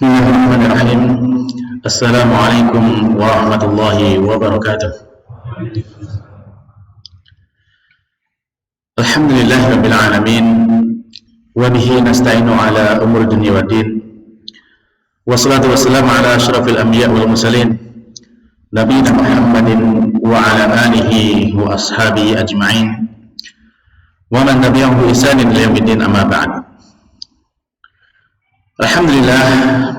Bismillahirrahmanirrahim. Assalamualaikum warahmatullahi wabarakatuh. Alhamdulillahirabbil alamin wa bihi nasta'inu ala umuri dunya waddin. Wassalatu wassalamu ala asyrafil anbiya wal mursalin nabiyina Muhammadin wa ala alihi wa ashabihi ajma'in wa man tabi'ahum bi ihsanin ila yaumiddin, amma ba'd. Alhamdulillah,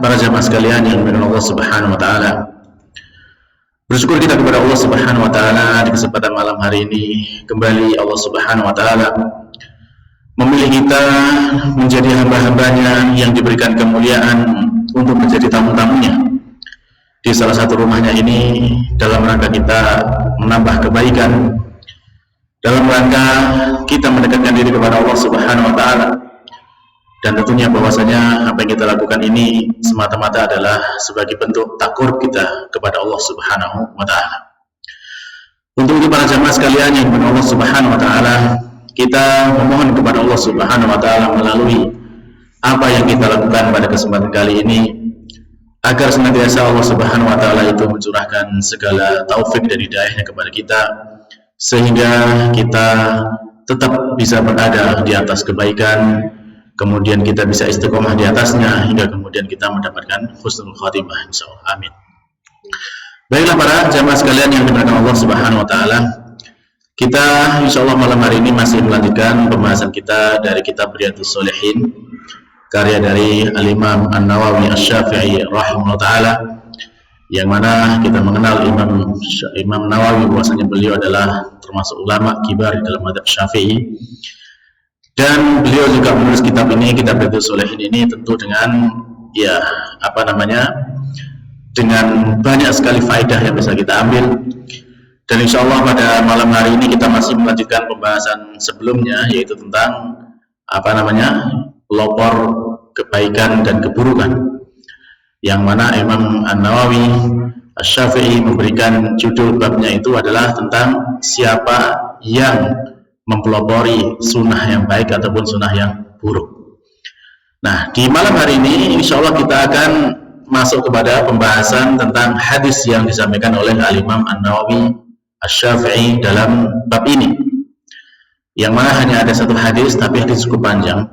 para jamaah sekalian yang dimuliakan Allah Subhanahu wa taala. Bersyukur kita kepada Allah Subhanahu wa taala di kesempatan malam hari ini kembali Allah Subhanahu wa taala memilih kita menjadi hamba-hambanya yang diberikan kemuliaan untuk menjadi tamu-tamunya di salah satu rumahnya ini, dalam rangka kita menambah kebaikan, dalam rangka kita mendekatkan diri kepada Allah Subhanahu wa taala. Dan tentunya bahwasanya apa yang kita lakukan ini semata-mata adalah sebagai bentuk takarrub kita kepada Allah Subhanahu wa taala. Untuk itu para jamaah sekalian yang dimuliakan Allah Subhanahu wa taala, kita memohon kepada Allah Subhanahu wa taala melalui apa yang kita lakukan pada kesempatan kali ini, agar senantiasa Allah Subhanahu wa taala itu mencurahkan segala taufik dan hidayahnya kepada kita, sehingga kita tetap bisa berada di atas kebaikan, kemudian kita bisa istiqomah di atasnya hingga kemudian kita mendapatkan husnul khatimah, insyaallah. Amin. Baiklah para jamaah sekalian yang dimuliakan Allah Subhanahu wa taala, kita insyaallah malam hari ini masih melanjutkan pembahasan kita dari kitab Riyadhus Shalihin, karya dari Al-Imam An-Nawawi Asy-Syafi'i rahimahullah taala, yang mana kita mengenal Imam Nawawi bahwasanya beliau adalah termasuk ulama kibar dalam mazhab Syafi'i. Dan beliau juga menulis kitab ini, kitab Riyadhus Shalihin ini tentu dengan dengan banyak sekali faedah yang bisa kita ambil. Dan insya Allah pada malam hari ini kita masih melanjutkan pembahasan sebelumnya, yaitu tentang pelopor kebaikan dan keburukan, yang mana Imam An-Nawawi Asy-Syafi'i memberikan judul babnya itu adalah tentang siapa yang mempelopori sunnah yang baik ataupun sunnah yang buruk. Nah, di malam hari ini insya Allah kita akan masuk kepada pembahasan tentang hadis yang disampaikan oleh Al-Imam An-Nawawi Asy-Syafi'i dalam bab ini, yang mana hanya ada satu hadis tapi hadis cukup panjang.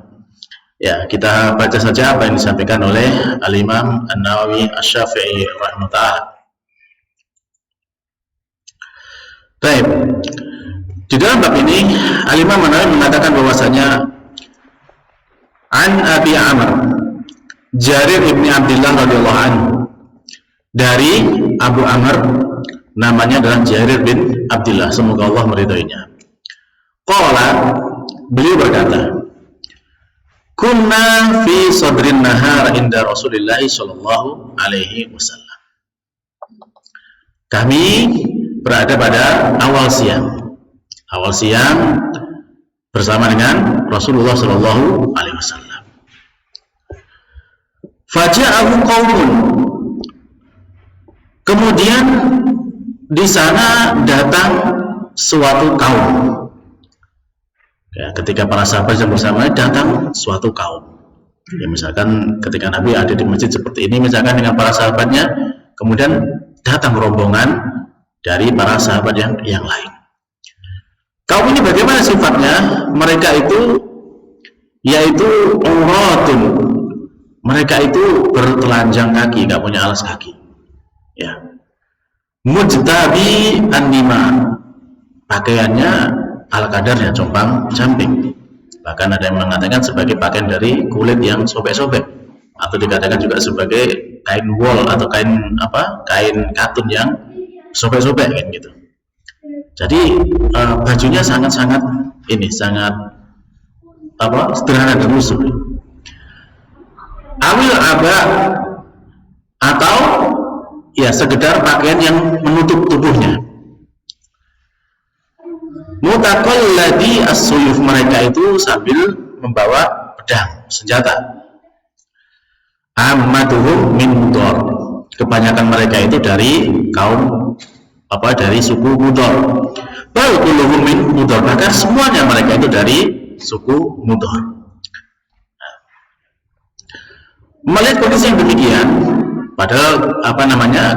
Ya, kita baca saja apa yang disampaikan oleh Al-Imam An-Nawawi Asy-Syafi'i rahimahullah. Baik. Di dalam bab ini Al-Imam An-Nawawi mengatakan bahwasanya an Abi Amr Jarir ibni Abdullah radhiyallahu anhu, dari Abu Amr, namanya adalah Jarir bin Abdullah, semoga Allah meridhoinya. Qala, beliau berkata, kunna fi sadrin nahar inda Rasulillah sallallahu alaihi wasallam. Kami berada pada awal siang bersama dengan Rasulullah sallallahu alaihi wasallam. Faja'ahu qaumun, kemudian di sana datang suatu kaum. Ya, ketika para sahabat yang bersama datang suatu kaum. Ya, misalkan ketika Nabi ada di masjid seperti ini, misalkan dengan para sahabatnya, kemudian datang rombongan dari para sahabat yang lain. Kaum ini bagaimana sifatnya? Mereka itu yaitu uratun. Mereka itu bertelanjang kaki, nggak punya alas kaki. Ya. Mujtabi an-nima. Pakaiannya ala kadarnya, compang-camping. Bahkan ada yang mengatakan sebagai pakaian dari kulit yang sobek-sobek, atau dikatakan juga sebagai kain wol atau kain katun yang sobek-sobek gitu. Jadi bajunya sangat sederhana dan lusuh. Awil aba, atau ya sekedar pakaian yang menutup tubuhnya. Mutaqalladi as-suyuf, mereka itu sambil membawa pedang, senjata. Ammatuhum min Mudor, kebanyakan mereka itu dari kaum dari suku Mudor. Bal kulluhum min Mudor, bahkan semuanya mereka itu dari suku Mudor. Melihat kondisi yang demikian, padahal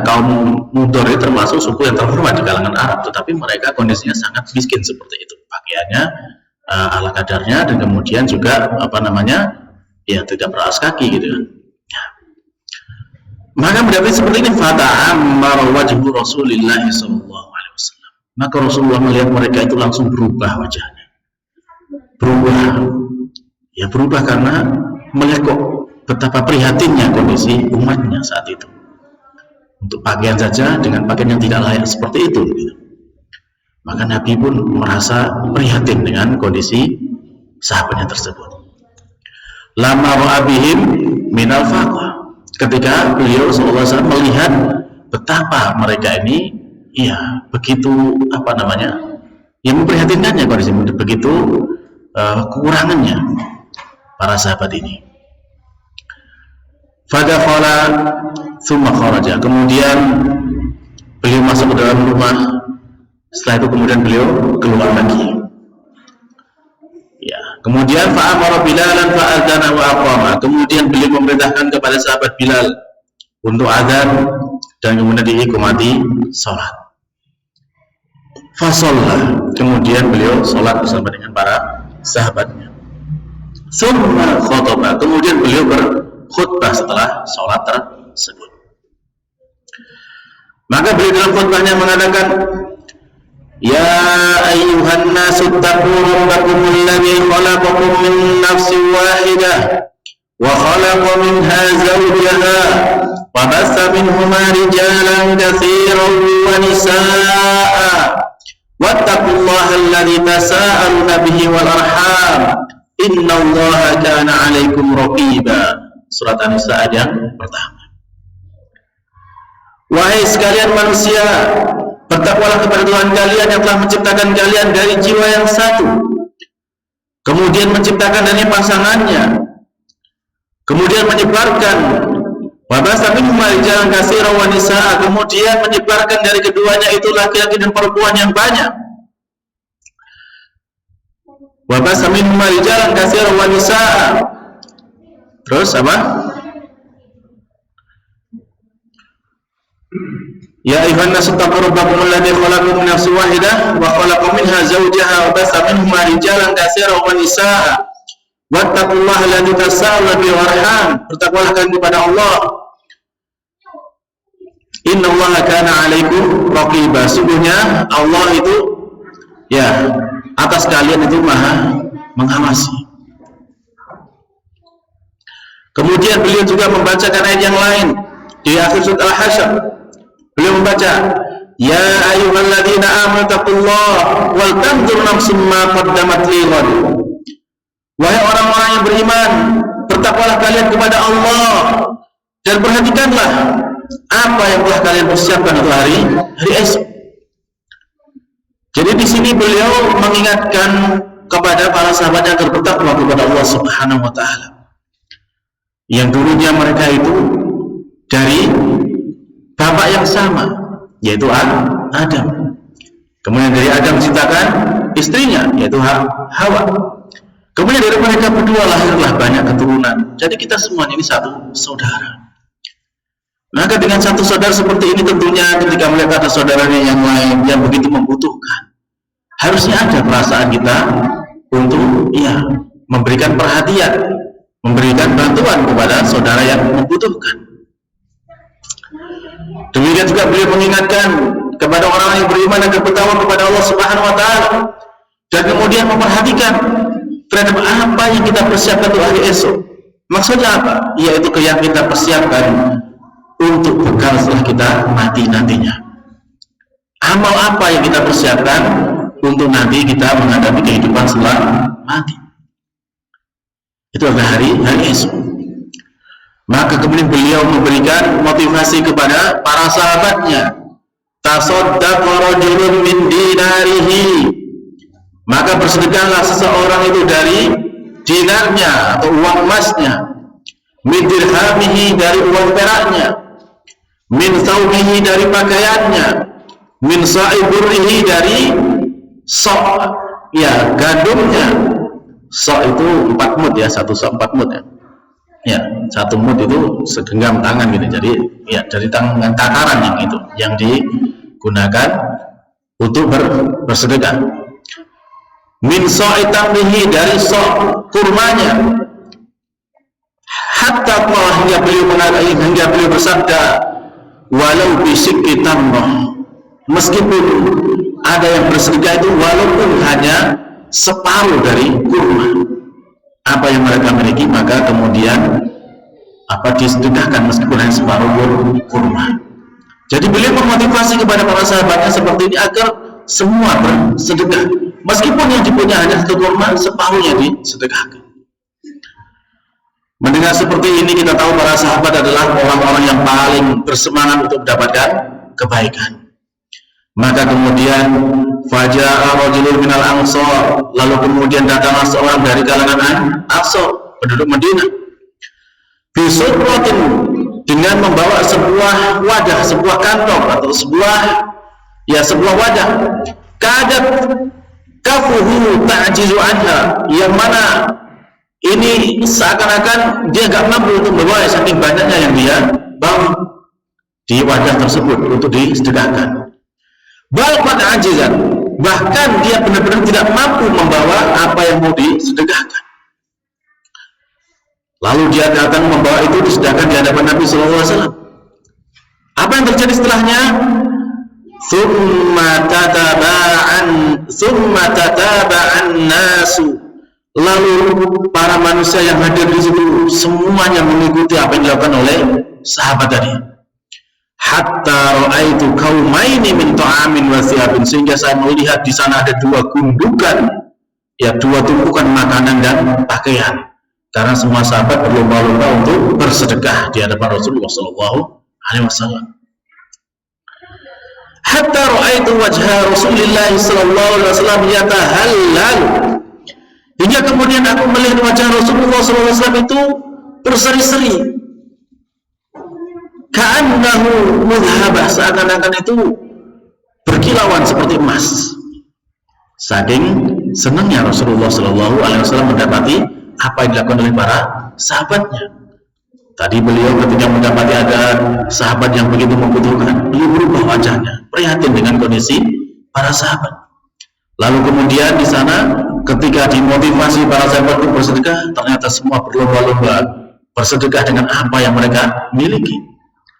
kaum Mudor itu termasuk suku yang terhormat di kalangan Arab, tetapi mereka kondisinya sangat miskin seperti itu, pakaiannya ala kadarnya, dan kemudian juga tidak beralas kaki gitu kan. Maka mendapat seperti ini, fata'ammar wajhu Rasulillah sallallahu alaihi wasallam. Maka Rasulullah melihat mereka itu langsung berubah wajahnya. Berubah karena melihat kok betapa prihatinnya kondisi umatnya saat itu. Untuk pakaian saja dengan pakaian yang tidak layak seperti itu gitu. Maka Nabi pun merasa prihatin dengan kondisi sahabatnya tersebut. Lama ra'abihim minal faqah. Ketika beliau SAW melihat betapa mereka ini begitu memprihatinkannya kondisi begitu kekurangannya para sahabat ini. Fadakhala tsumma kharaja. Kemudian beliau masuk ke dalam rumah. Setelah itu kemudian beliau keluar lagi. Kemudian fa'amara Bilalan fa'adzana wa aqama. Kemudian beliau memerintahkan kepada sahabat Bilal untuk adzan dan kemudian diiqamati salat. Fasalla. Kemudian beliau salat bersama dengan para sahabatnya. Tsumma khataba. Kemudian beliau berkhutbah setelah salat tersebut. Maka beliau dalam khutbahnya mengatakan, Ya ayyuhan nasu taqu rabbakum alladhi khalaqakum min nafsin wahidah wa khalaqa minha zawjaha wa bassa minhuma rijalan katsiran wa nisaa'a wattaqullaha alladhi tasaaluna bihi wal arham innallaha kana 'alaikum raqiba. Surat An-Nisa ayat yang pertama. Wahai sekalian manusia, bertakwalah kepada Tuhan kalian yang telah menciptakan kalian dari jiwa yang satu, kemudian menciptakan dari pasangannya, kemudian menyebarkan wabasa minhuma rijalan katsiran wa nisaa, kemudian menyebarkan dari keduanya itu laki-laki dan perempuan yang banyak. Wabasa minhuma rijalan katsiran wa nisaa. Terus apa? Ya ayyuhan nasu taqu rabbakum alladhi khalaqakum min nafsin wahidah wa khalaqa minha zawjaha wa bassa minhuma rijalan katsiran wa nisaa wattaqullaha alladhi tasaaluna bihi wal arham. Bertakwalah kalian kepada Allah. Innallaha kana 'alaikum raqiba. Sungguhnya Allah itu atas kalian itu Maha mengawasi. Kemudian beliau juga membacakan ayat yang lain di akhir surat Al-Hasyr. Beliau membaca, Ya ayyuhalladzina amanu taqullaha wal tanzur nafsum ma qaddamat lighad. Wahai orang-orang yang beriman, bertakwalah kalian kepada Allah dan perhatikanlah apa yang telah kalian persiapkan untuk hari esok. Jadi di sini beliau mengingatkan kepada para sahabat yang bertakwa kepada Allah Subhanahu wa taala. Yang dulunya mereka itu dari bapak yang sama, yaitu Adam. Kemudian dari Adam ciptakan istrinya, yaitu Hawa. Kemudian dari mereka berdua lahirlah banyak keturunan. Jadi kita semua ini satu saudara. Maka dengan satu saudara seperti ini tentunya ketika melihat ada saudaranya yang lain yang begitu membutuhkan, harusnya ada perasaan kita untuk memberikan perhatian, memberikan bantuan kepada saudara yang membutuhkan. Demikian juga beliau mengingatkan kepada orang yang beriman dan bertakwa kepada Allah Subhanahu wa taala dan kemudian memperhatikan terhadap apa yang kita persiapkan untuk hari esok. Maksudnya apa? Yaitu yang kita persiapkan untuk bekal setelah kita mati nantinya. Amal apa yang kita persiapkan untuk nanti kita menghadapi kehidupan setelah mati. Itu adalah hari esok. Maka kemudian beliau memberikan motivasi kepada para sahabatnya. Tasaddaqa rajulun min dinarihi. Maka bersedekahlah seseorang itu dari dinarnya atau uang emasnya, min dirhamihi dari uang peraknya, min thawbihi dari pakaiannya, min sa'i burrihi dari sok gandumnya. Sok itu 4 mud 1 sok 4 mud Ya, satu mud itu segenggam tangan gitu. Jadi ya dari tangan takaran yang itu yang digunakan untuk bersedekah. Min sa'i tamrihi, dari so' kurmanya. Hatta qala, hingga beliau bersabda, walau bisikki tamrah, meskipun ada yang bersedekah itu walaupun hanya separuh dari kurma apa yang mereka miliki, maka kemudian disedekahkan meskipun hanya separuh kurma. Jadi beliau memotivasi kepada para sahabatnya seperti ini agar semua bersedekah, meskipun yang dipunya hanya satu kurma, separuhnya disedekahkan. Mendengar seperti ini, kita tahu para sahabat adalah orang-orang yang paling bersemangat untuk mendapatkan kebaikan. Maka kemudian faja'a rajulun minal ansar, lalu kemudian datanglah seorang dari kalangan Ansar, penduduk Madinah, bisutratin, dengan membawa sebuah wadah, sebuah kantong atau sebuah wadah, kadat kafuhu ta'jizu anha, yang mana ini seakan-akan dia gak mampu untuk membawa, saking banyaknya yang dia bawa di wadah tersebut untuk disedekahkan. Bahkan ajizan, bahkan dia benar-benar tidak mampu membawa apa yang mau disedekahkan. Lalu dia datang membawa itu disedekahkan di hadapan Nabi SAW. Apa yang terjadi setelahnya? Thumma tataba'an nasu, lalu para manusia yang hadir di situ semuanya mengikuti apa yang dilakukan oleh sahabat tadi. Hatta ra'aitu qaumaini min ta'amin wa thiyabin, sehingga saya melihat di sana ada dua gundukan, ya dua tumpukan makanan dan pakaian. Karena semua sahabat berlomba-lomba untuk bersedekah di hadapan Rasulullah SAW. Hatta ra'aitu wajha Rasulullah SAW yatahallal, hingga kemudian aku melihat wajah Rasulullah SAW itu berseri-seri. Ka'annahu mudhabah, seakan-akan itu berkilauan seperti emas. Saking senangnya Rasulullah SAW mendapati apa yang dilakukan oleh para sahabatnya. Tadi beliau ketika mendapati ada sahabat yang begitu membutuhkan, beliau berubah wajahnya, prihatin dengan kondisi para sahabat. Lalu kemudian di sana ketika dimotivasi para sahabat untuk bersedekah, ternyata semua berlomba-lomba bersedekah dengan apa yang mereka miliki.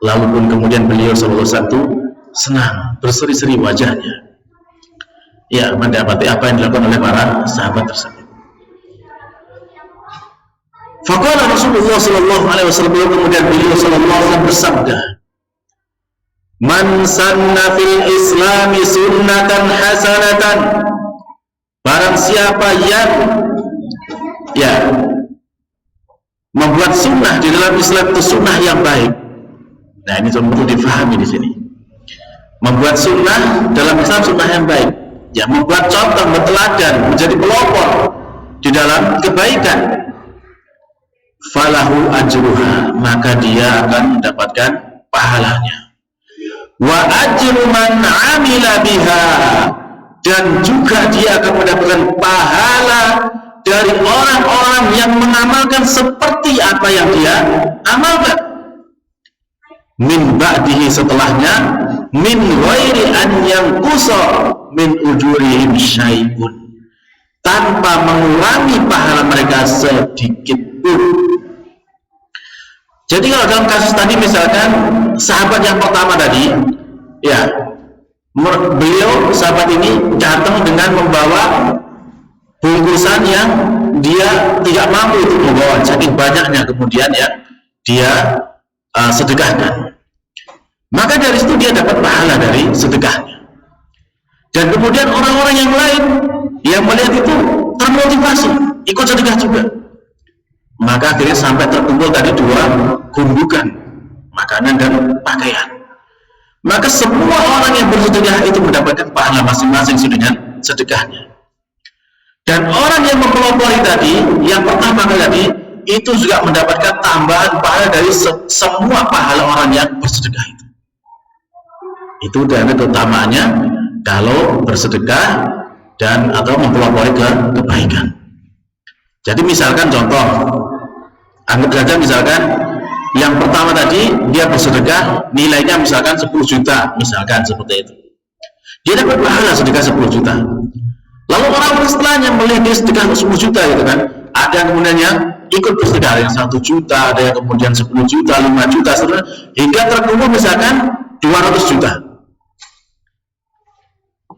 Lalu pun kemudian beliau SAW senang, berseri-seri wajahnya, ya mendapati apa yang dilakukan oleh para sahabat tersebut. Faqala Rasulullah SAW, kemudian beliau SAW bersabda, man sanna fil islami sunnatan hasanatan, barang siapa yang membuat sunnah di dalam Islam itu sunnah yang baik. Nah, ini perlu difahami di sini. Membuat sunnah dalam Islam sunnah yang baik, ya membuat contoh, berteladan, menjadi pelopor di dalam kebaikan. Falahu ajruha, maka dia akan mendapatkan pahalanya. Wa ajru man amila biha, dan juga dia akan mendapatkan pahala dari orang-orang yang mengamalkan seperti apa yang dia amalkan. Min ba'dihi, setelahnya, min ghairi an yanqusa min ujurihim syai'un, tanpa mengurangi pahala mereka sedikit pun. Jadi kalau dalam kasus tadi misalkan sahabat yang pertama tadi, ya beliau sahabat ini datang dengan membawa bungkusan yang dia tidak mampu untuk membawa, saking banyaknya kemudian ya dia sedekahkan. Maka dari situ dia dapat pahala dari sedekahnya. Dan kemudian orang-orang yang lain yang melihat itu termotivasi ikut sedekah juga. Maka akhirnya sampai terkumpul tadi dua gundukan makanan dan pakaian. Maka semua orang yang bersedekah itu mendapatkan pahala masing-masing dengan sedekahnya. Dan orang yang mempelopori tadi, yang pertama kali tadi, itu juga mendapatkan tambahan pahala dari semua pahala orang yang bersedekah itu. Itu dan keutamaannya kalau bersedekah dan atau mempelopori kebaikan. Jadi misalkan contoh, Anggap saja misalkan yang pertama tadi dia bersedekah nilainya misalkan 10 juta, misalkan seperti itu. Dia dapat pahala sedekah 10 juta. Lalu orang setelahnya melihat dia sedekah 10 juta gitu kan. Ada yang kemudian yang ikut bersedekah, yang 1 juta, ada yang kemudian 10 juta, 5 juta, hingga terkumpul misalkan 200 juta.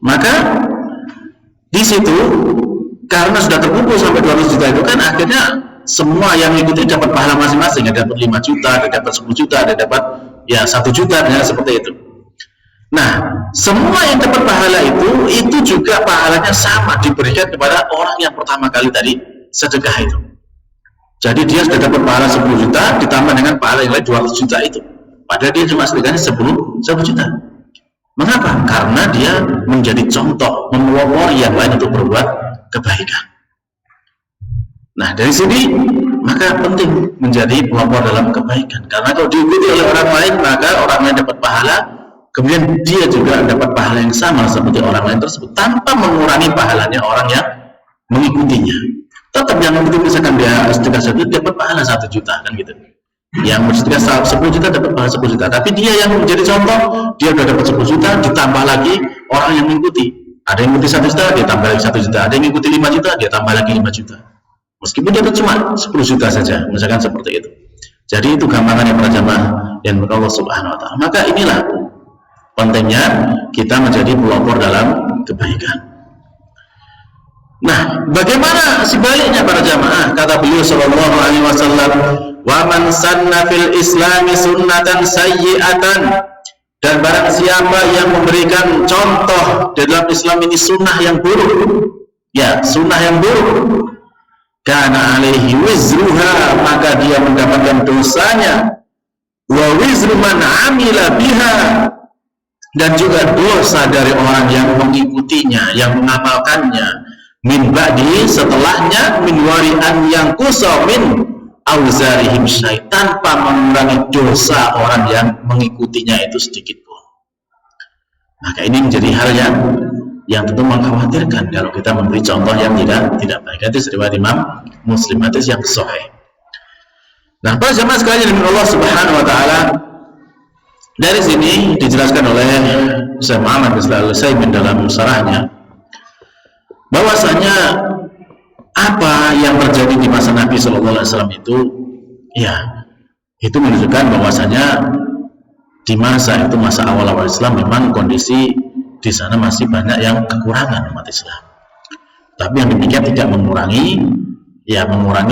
Maka di situ karena sudah terkumpul sampai 200 juta itu kan akhirnya semua yang mengikuti dapat pahala masing-masing, ada dapat 5 juta, ada dapat 10 juta, ada dapat ya 1 juta, dan seperti itu. Nah, semua yang dapat pahala itu juga pahalanya sama diberikan kepada orang yang pertama kali tadi sedekah itu. Jadi dia sudah dapat pahala 10 juta ditambah dengan pahala yang lain 200 juta itu. Padahal dia cuma sedekahnya 10 juta. Mengapa? Karena dia menjadi contoh, memelopori yang lain untuk berbuat kebaikan. Nah, dari sini maka penting menjadi pelopor dalam kebaikan. Karena kalau diikuti oleh orang lain, maka orang lain dapat pahala, kemudian dia juga dapat pahala yang sama seperti orang lain tersebut tanpa mengurangi pahalanya orang yang mengikutinya. Tetap yang mengikuti misalkan dia sedekah 1 juta dapat pahala 1 juta kan gitu. Yang bersedekah 10 juta dapat pahala 10 juta. Tapi dia yang menjadi contoh, dia sudah dapat 10 juta ditambah lagi orang yang mengikuti. Ada yang mengikuti 1 juta, dia tambah lagi 1 juta. Ada yang mengikuti 5 juta, dia tambah lagi 5 juta. Meskipun dia cuma 10 juta saja, misalkan seperti itu. Jadi itu gambarannya para jamaah yang berkata Allah Subhanahu wa taala. Maka inilah pentingnya kita menjadi pelopor dalam kebaikan. Nah, bagaimana sebaliknya para jamaah? Kata beliau sallallahu alaihi wasallam, "Wa man sanna fil islami sunnatan sayyi'atan." Dan barang siapa yang memberikan contoh dalam Islam ini sunnah yang buruk, ya, sunnah yang buruk, kana alaihi wizruha, maka dia mendapatkan dosanya, wa wizru man amila biha, dan juga dosa dari orang yang mengikutinya, yang mengamalkannya, min ba'di, setelahnya, min wari'an yang kusa min auzarihim syai, tanpa mengurangi dosa orang yang mengikutinya itu sedikit pun. Maka ini menjadi hal yang tentu mengkhawatirkan kalau kita memberi contoh yang tidak baik. Hadis riwayat Imam Muslim, hadis yang sahih. Nah, para jemaah sekalian dari Allah Subhanahu wa taala, dari sini dijelaskan oleh Syekh Muhammad bin Shalih Al-Utsaimin dalam syarahnya bahwasanya apa yang terjadi di masa Nabi Shallallahu Alaihi Wasallam itu, ya, itu menunjukkan bahwasanya di masa itu, masa awal-awal Islam, memang kondisi di sana masih banyak yang kekurangan umat Islam. Tapi yang demikian tidak mengurangi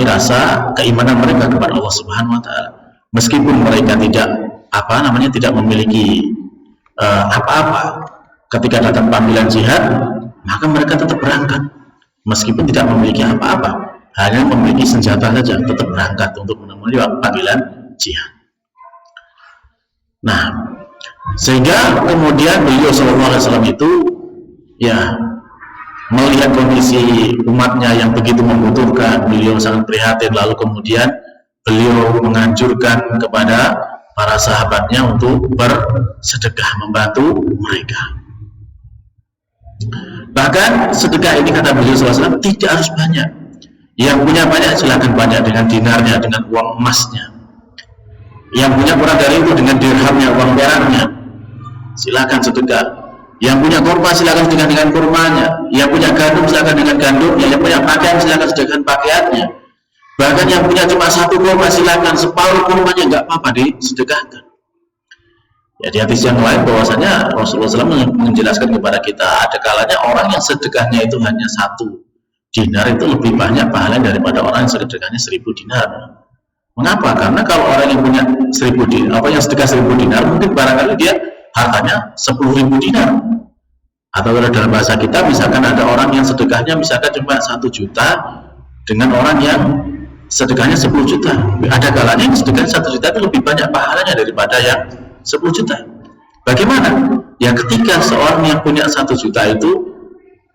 rasa keimanan mereka kepada Allah Subhanahu Wa Taala. Meskipun mereka tidak memiliki apa-apa ketika datang panggilan jihad, maka mereka tetap berangkat. Meskipun tidak memiliki apa-apa, hanya memiliki senjata saja, tetap berangkat untuk menemui panggilan jihad. Nah, sehingga kemudian beliau sallallahu alaihi wasallam itu ya melihat kondisi umatnya yang begitu membutuhkan, beliau sangat prihatin, lalu kemudian beliau menganjurkan kepada para sahabatnya untuk bersedekah, membantu mereka. Bahkan sedekah ini, kata beliau sallallahu alaihi wasallam, tidak harus banyak. Yang punya banyak silakan banyak dengan dinarnya, dengan uang emasnya. Yang punya kurang dari itu dengan dirhamnya, uang peraknya, silakan sedekah. Yang punya kurma silakan sedekah dengan kurmanya. Yang punya gandum silakan dengan gandumnya. Yang punya pakaian silakan sedekah pakaiannya. Bahkan yang punya cuma 1 kurma silakan separuh kurmanya, nggak apa-apa disedekahkan. Ya, di hadis yang lain bahwasanya Rasulullah SAW menjelaskan kepada kita, ada kalanya orang yang sedekahnya itu hanya 1 dinar itu lebih banyak pahalanya daripada orang yang sedekahnya 1000 dinar. Mengapa? Karena kalau orang yang punya 1000 dinar, yang sedekah 1000 dinar, mungkin barangkali dia hartanya 10.000 dinar. Atau kalau dalam bahasa kita, misalkan ada orang yang sedekahnya misalkan cuma 1 juta dengan orang yang sedekahnya 10 juta. Ada kalanya yang sedekah 1 juta itu lebih banyak pahalanya daripada yang 10 juta. Bagaimana? Ya, ketika seorang yang punya 1 juta itu,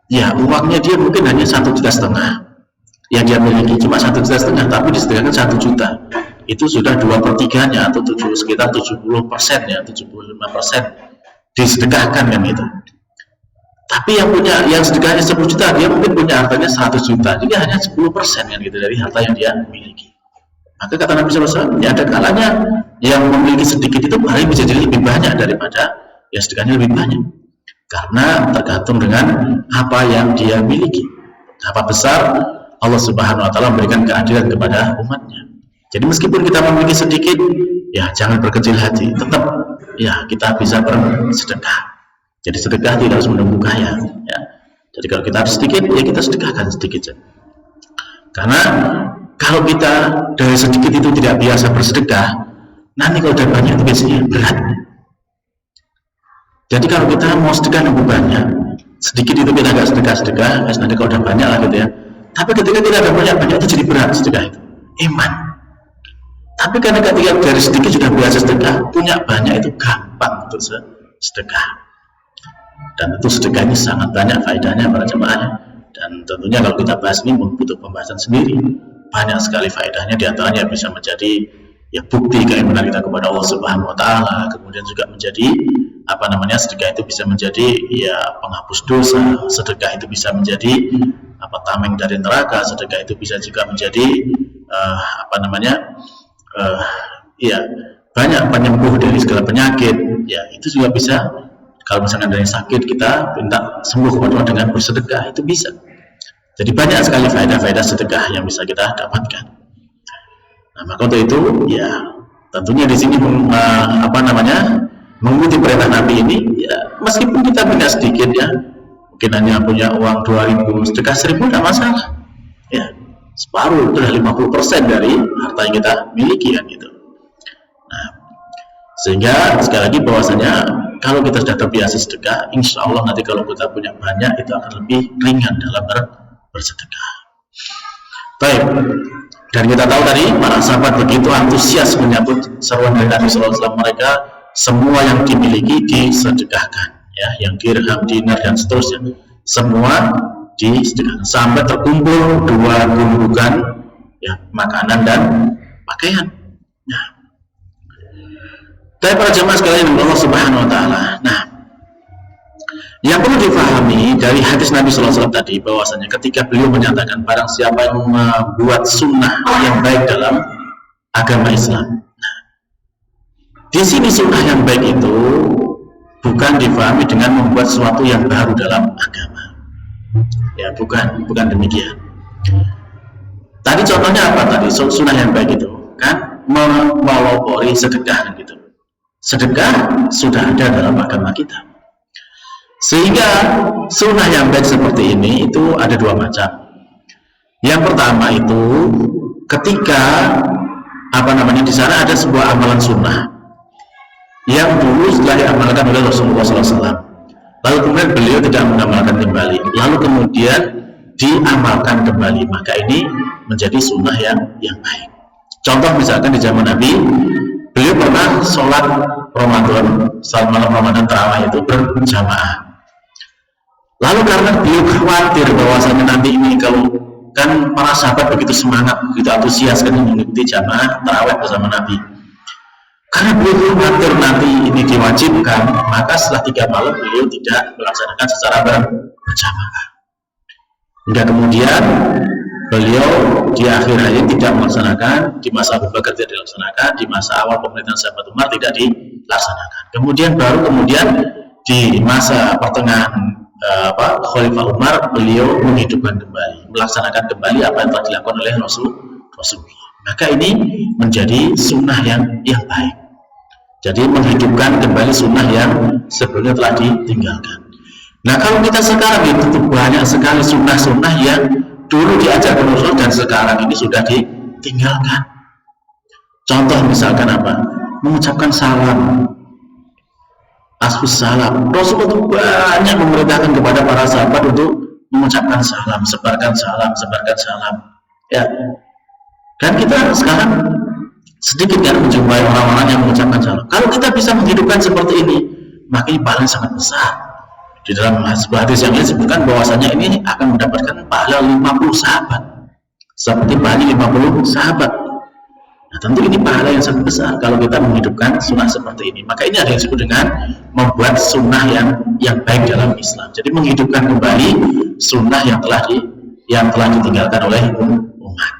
ya uangnya dia mungkin hanya 1,5 juta. Yang dia miliki cuma 1,5 juta, tapi disedekahkan 1 juta. Itu sudah 2/3-nya, atau sekitar 70%-nya, 75% disedekahkan kan itu. Tapi yang sedekahnya 10 juta, dia mungkin punya hartanya 100 juta. Jadi hanya 10% kan gitu dari harta yang dia miliki. Maka kata Nabi SAW, ya ada kalanya yang memiliki sedikit itu paling bisa jadi lebih banyak daripada yang sedekahnya lebih banyak. Karena tergantung dengan apa yang dia miliki. Apa besar Allah Subhanahu Wa Taala memberikan keadilan kepada umatnya. Jadi meskipun kita memiliki sedikit, ya jangan berkecil hati. Tetap ya kita bisa bersedekah. Jadi sedekah tidak harus menunggu kaya. Ya. Jadi kalau kita harus sedikit, ya kita sedekahkan sedikit saja. Karena kalau kita dari sedikit itu tidak biasa bersedekah, nanti kalau udah banyak itu biasanya berat. Jadi kalau kita mau sedekah lebih banyak, sedikit itu kita agak sedekah, nanti kalau udah banyak lah gitu ya. Tapi ketika tidak ada banyak itu jadi berat sedekah itu. Iman. Tapi karena ketika dari sedikit sudah biasa sedekah, punya banyak itu gampang untuk sedekah. Dan itu sedekah ini sangat banyak faedahnya para jemaah. Dan tentunya kalau kita bahas ini butuh pembahasan sendiri. Banyak sekali faedahnya, diantaranya bisa menjadi ya bukti keimanan kita kepada Allah Subhanahu Wa Taala. Kemudian juga menjadi sedekah itu bisa menjadi ya penghapus dosa. Sedekah itu bisa menjadi tameng dari neraka. Sedekah itu bisa juga menjadi banyak penyembuh dari segala penyakit. Ya itu juga bisa. Kalau misalnya dari sakit kita minta sembuh kepada Allah dengan bersedekah, itu bisa. Jadi banyak sekali faedah-faedah sedekah yang bisa kita dapatkan. Nah, maka untuk itu ya tentunya di sini mengikuti perintah Nabi ini ya meskipun kita punya sedikit ya, mungkin hanya punya uang 2.000, sedekah 1.000 tidak masalah. Ya, separuh itu adalah 50% dari harta yang kita miliki kan gitu. Nah, sehingga sekali lagi bahwasanya kalau kita sudah terbiasa sedekah, insya Allah nanti kalau kita punya banyak itu akan lebih ringan dalam bersedekah. Baik, dan kita tahu tadi para sahabat begitu antusias menyambut seruan dari Nabi SAW. Mereka semua yang dimiliki disedekahkan, ya, yang dirham, dinar dan seterusnya, semua disedekahkan sampai terkumpul 2 gundukan ya makanan dan pakaian. Nah, tapi para jemaah sekalian Allah Subhanahu Wa Taala. Nah, yang perlu difahami dari hadis Nabi SAW tadi bahwasanya ketika beliau menyatakan barang siapa yang membuat sunnah yang baik dalam agama Islam. Nah, di sini sunnah yang baik itu bukan difahami dengan membuat sesuatu yang baru dalam agama. Ya, bukan demikian. Tadi contohnya apa tadi? Sunnah yang baik itu kan melopori sedekah gitu. Sedekah sudah ada dalam agama kita. Sehingga sunnah yang baik seperti ini itu ada 2 macam. Yang pertama itu ketika di sana ada sebuah amalan sunnah yang dulu setelah diamalkan oleh Rasulullah SAW, lalu kemudian beliau tidak mengamalkan kembali, lalu kemudian diamalkan kembali, maka ini menjadi sunnah yang baik. Contoh misalkan di zaman Nabi, beliau pernah sholat Ramadan, salat malam Ramadan tarawih itu berjamaah. Lalu karena beliau khawatir bahwasanya nanti ini kalau kan para sahabat begitu semangat, begitu antusias kan mengikuti jamaah tarawih bersama Nabi. Karena beliau khawatir nanti ini diwajibkan, maka setelah 3 malam beliau tidak melaksanakan secara berjamaah. Hingga kemudian beliau di akhir hayat tidak melaksanakan, di masa Abu Bakar tidak dilaksanakan, di masa awal pemerintahan sahabat Umar tidak dilaksanakan. Kemudian di masa pertengahan Khalifah Umar beliau menghidupkan kembali, melaksanakan kembali apa yang telah dilakukan oleh Rasulullah. Maka ini menjadi sunnah yang baik. Jadi menghidupkan kembali sunnah yang sebelumnya telah ditinggalkan. Nah, kalau kita sekarang itu banyak sekali sunnah-sunnah yang dulu diajarkan Rasul dan sekarang ini sudah ditinggalkan. Contoh misalkan apa? Mengucapkan salam. Asbus salam. Rasulullah itu banyak memerintahkan kepada para sahabat untuk mengucapkan salam, sebarkan salam. Ya. Dan kita sekarang sedikit kan menjumpai orang-orang yang mengucapkan salam. Kalau kita bisa menghidupkan seperti ini, maka ini pahala sangat besar. Di dalam sebuah hadis yang lain disebutkan bahwasanya ini akan mendapatkan pahala 50 sahabat. Seperti pahala 50 sahabat. Nah, tentu ini pahala yang sangat besar kalau kita menghidupkan sunnah seperti ini. Maka ini ada yang disebut dengan membuat sunnah yang baik dalam Islam. Jadi menghidupkan kembali sunnah yang telah ditinggalkan oleh umat.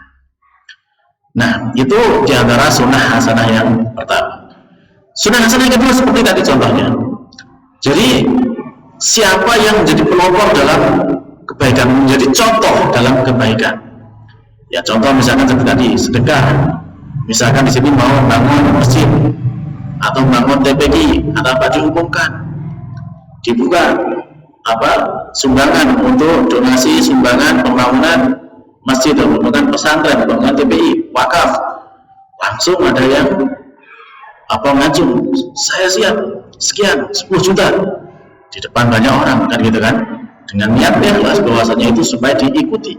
Nah, itu diantara sunnah hasanah yang pertama. Sunnah hasanah yang kedua seperti tadi contohnya. Jadi siapa yang menjadi pelopor dalam kebaikan, menjadi contoh dalam kebaikan. Ya contoh misalkan seperti tadi sedekah. Misalkan di sini mau bangun masjid atau bangun TPQ atau apa diumumkan, dibuka apa sumbangan untuk donasi sumbangan pembangunan masjid atau pembangunan pesantren, pembangunan TPI, wakaf, langsung ada yang apa ngajung, saya siap sekian 10 juta di depan banyak orang kan gitu kan, dengan niatnya jelas bahwasanya itu supaya diikuti.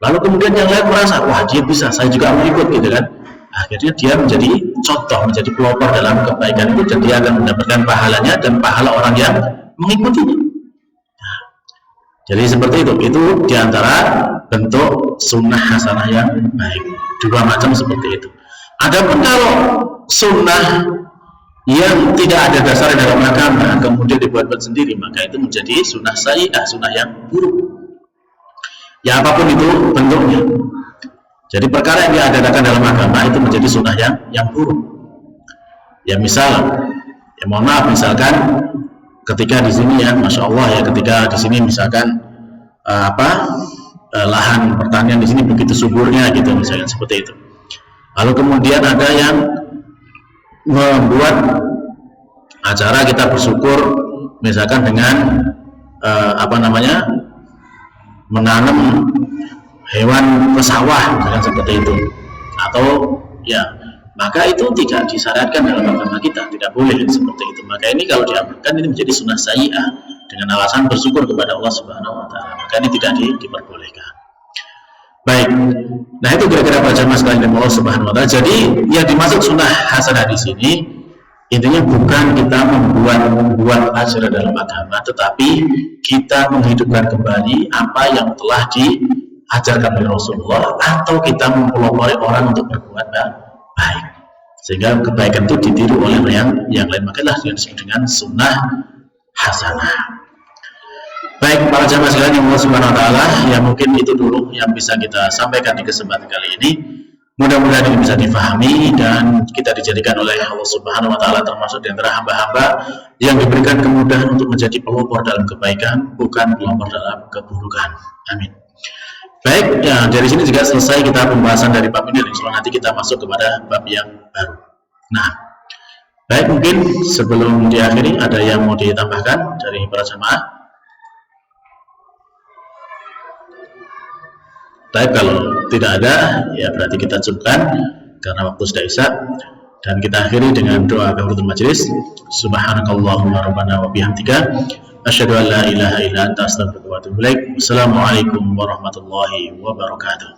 Lalu kemudian yang lain merasa wah dia bisa, saya juga mau ikut gitu kan. Akhirnya dia menjadi contoh, menjadi pelopor dalam kebaikan itu, dan dia akan mendapatkan pahalanya dan pahala orang yang mengikutinya. Nah, jadi seperti itu diantara bentuk sunnah hasanah yang baik. Dua macam seperti itu. Adapun kalau sunnah yang tidak ada dasar dalam agama kemudian dibuat-buat sendiri, maka itu menjadi sunnah sayyi'ah, sunnah yang buruk. Ya apapun itu bentuknya. Jadi perkara yang diadakan dalam agama itu menjadi sunnah yang buruk. Ya misal, ya mohon maaf, misalkan ketika di sini ya, masya Allah ya, ketika di sini misalkan lahan pertanian di sini begitu suburnya gitu, misalkan seperti itu. Lalu kemudian ada yang membuat acara kita bersyukur, misalkan dengan menanam hewan ke sawah, misalkan seperti itu, atau ya maka itu tidak disyariatkan dalam agama kita, tidak boleh seperti itu. Maka ini kalau diamalkan ini menjadi sunnah sayyi'ah dengan alasan bersyukur kepada Allah Subhanahu wa taala, maka ini tidak diperbolehkan. Baik, nah itu kira-kira para jamaah sekalian Allah Subhanahu wa taala. Jadi yang dimaksud sunnah hasanah di sini intinya bukan kita membuat ajaran dalam agama, tetapi kita menghidupkan kembali apa yang telah diajarkan oleh Rasulullah, atau kita mempelopori orang untuk berbuat baik, sehingga kebaikan itu ditiru oleh yang lain. Makalah yang disebut dengan sunnah hasanah. Baik para jamaah sekalian yang Allah Subhanahu wa taala, ya mungkin itu dulu yang bisa kita sampaikan di kesempatan kali ini. Mudah-mudahan ini bisa difahami dan kita dijadikan oleh Allah Subhanahu wa taala termasuk di antara hamba-hamba yang diberikan kemudahan untuk menjadi pelopor dalam kebaikan, bukan pelopor dalam keburukan. Amin. Baik, ya dari sini juga selesai kita pembahasan dari bab ini. Insya Allah nanti kita masuk kepada bab yang baru. Nah, baik, mungkin sebelum diakhiri ada yang mau ditambahkan dari para jamaah? Tapi kalau tidak ada, ya berarti kita cukupkan karena waktu sudah isya, dan kita akhiri dengan doa kafaratul majelis. Subhanakallahumma rabbana wa bihamdika asyhadu an la ilaha illa anta astaghfiruka wa atubu ilaik. Wassalamualaikum warahmatullahi wabarakatuh.